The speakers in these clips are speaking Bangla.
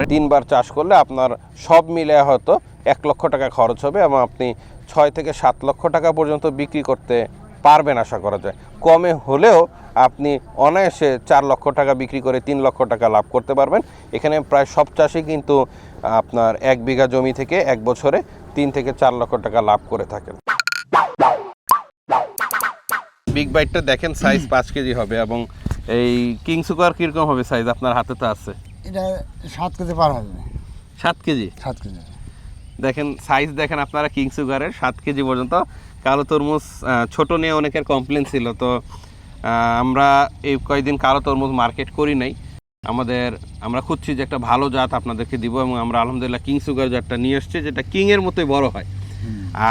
3বার চাষ করলে আপনার সব মিলে হয়তো 1 লক্ষ টাকা খরচ হবে এবং আপনি 6 থেকে 7 লক্ষ টাকা পর্যন্ত বিক্রি করতে পারবেন আশা করা যায়। কমে হলেও আপনি অনায়াসে 4 লক্ষ টাকা বিক্রি করে 3 লক্ষ টাকা লাভ করতে পারবেন। এখানে প্রায় সব চাষি কিন্তু আপনার 1 বিঘা জমি থেকে 1 বছরে 3 থেকে 4 লক্ষ টাকা লাভ করে থাকেন। বিগ বাইটটা দেখেন সাইজ 5 কেজি হবে এবং এই কিং সুগার কিরকম হবে সাইজ আপনার হাতে তো আছে? এটা 7 কেজি পার হবে। 7 কেজি? 7 কেজি। দেখেন সাইজ দেখেন আপনারা কিং সুগারের 7 কেজি পর্যন্ত। কালো তরমুজ ছোট নিয়ে অনেকের কমপ্লেন ছিল, তো আমরা এই কয়েকদিন কালো তরমুজ মার্কেট করি নাই। আমরা খুঁজছি যে একটা ভালো জাত আপনাদেরকে দিব এবং আমরা আলহামদুলিল্লাহ কিং সুগার জাতটা নিয়ে এসেছি, যেটা কিংয়ের মতোই বড় হয়।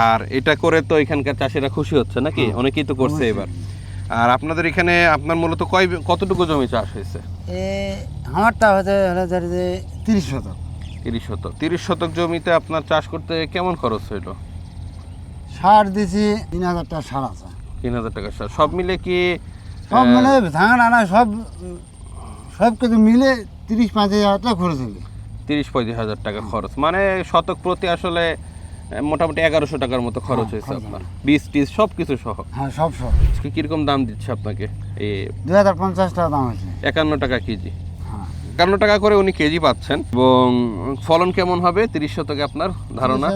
আর এটা করে তো এখানকার চাষিরা খুশি হচ্ছে নাকি? অনেকেই তো করছে এবার। আর আপনাদের এখানে আপনার মূলত কতটুকু জমি চাষ হয়েছে? আমারটা হচ্ছে 30 শতক। 30 শতক জমিতে আপনার চাষ করতে কেমন খরচ হইল? সার দিছি 3000 টাকা সার আছে। 3000 টাকা সার সব মিলে কি? সব মিলে ধান আনা সব কিছু মিলে 30-35 হাজার টাকা খরচ হবে। 30-35 হাজার টাকা খরচ, মানে শতক প্রতি আসলে মোটামুটি 1100 টাকার মতো খরচ হয়েছে আপনার, বীজ টিজ সব কিছু সহ। হ্যাঁ, সব কিরকম দাম দিচ্ছে আপনাকে? এই 2050 টাকা দাম হয়েছে। 51 টাকা কেজি। 51 টাকা করে উনি কেজি পাচ্ছেন। এবং ফলন কেমন হবে 30 শতকে আপনার ধারণা?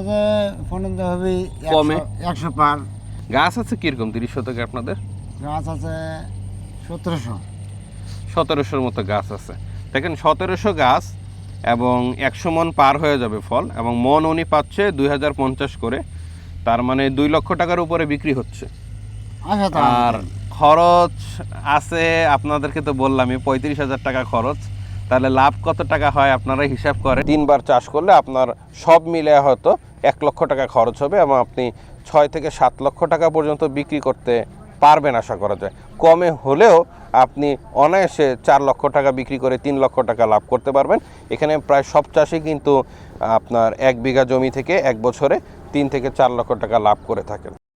ফলন হবে কমে 100 পার। গাছ আছে কিরকম 30 শতকে আপনাদের? গাছ আছে 1700-র মতো গাছ আছে। দেখেন 1700 গাছ এবং 100 মন পার হয়ে যাবে ফল, এবং মন উনি পাচ্ছে 2050 করে, তার মানে 2 লক্ষ টাকার উপরে বিক্রি হচ্ছে। আর খরচ আছে আপনাদেরকে তো বললামই 35,000 টাকা খরচ, তাহলে লাভ কত টাকা হয় আপনারা হিসাব করেন। 3বার চাষ করলে আপনার সব মিলে হয়তো 1 লক্ষ টাকা খরচ হবে এবং আপনি 6 থেকে 7 লক্ষ টাকা পর্যন্ত বিক্রি করতে পারবেন আশা করা যায়। কমে হলেও আপনি অনায়াসে 4 লক্ষ টাকা বিক্রি করে 3 লক্ষ টাকা লাভ করতে পারবেন। এখানে প্রায় সব চাষি কিন্তু আপনার 1 বিঘা জমি থেকে 1 বছরে 3 থেকে 4 লক্ষ টাকা লাভ করে থাকেন।